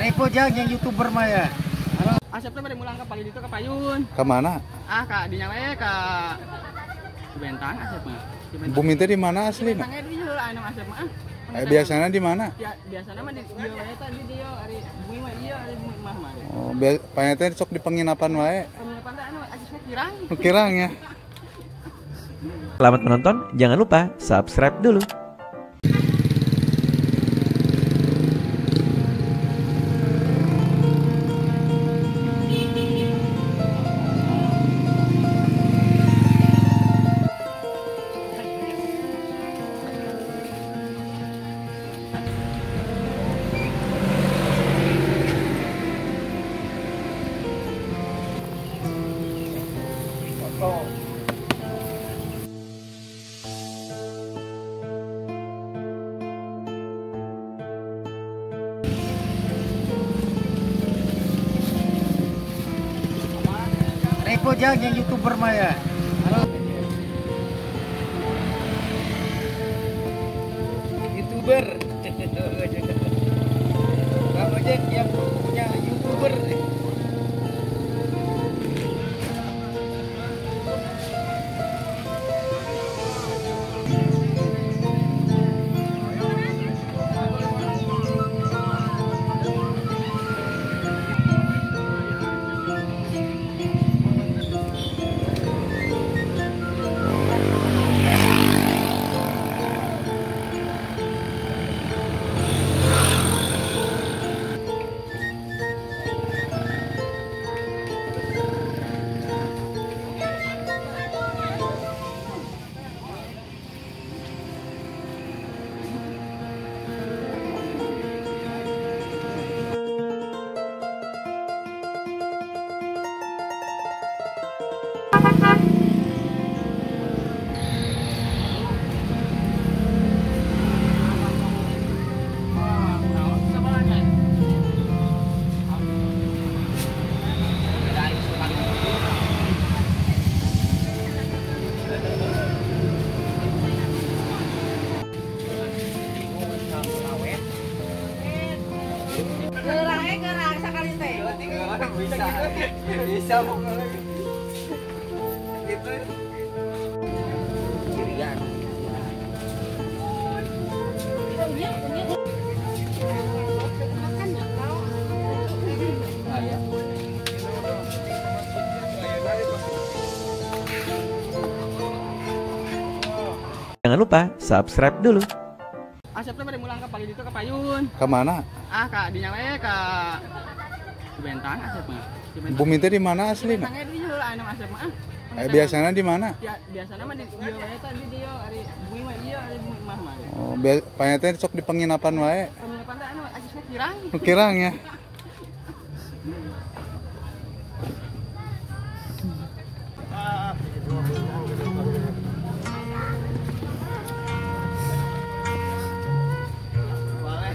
Repo yang YouTuber mah ya. Asapnya pada mulang ke pagi itu ke Payun. Ke mana? Kak dinyalae ke Bentang asapnya. Bumi teh di mana asli? Bentangnya di dieu anu asap mah. Biasanya di mana? Ya biasanya mah di dieu wae tadi dieu ari bumi mah ieu ari bumi mah mah. Oh, panya teh sok di penginapan wae. Penginapan teh anu asapnya kirang. Kirang ya. Selamat menonton, jangan lupa subscribe dulu. Repo yang YouTuber mah ya. YouTuber. Kamu aja yang punya YouTuber. Gerang sakali teh. Bisa pokoknya. Gitu. Kirian. Jangan lupa subscribe dulu. Asapnya pada mulang ke pagi itu ke Payun. Ke mana? Kak dinyalae ke Bentang asapnya. Bumi teh di mana asli? Bentangnya di dieu anu asap mah. Biasanya di mana? Ya biasanya mah di dieu wae tadi dieu ari bumi mah ieu ari bumi mah mah. Oh, panya teh sok di penginapan wae. Penginapan teh anu asapnya kirang. Kirang ya. Boleh.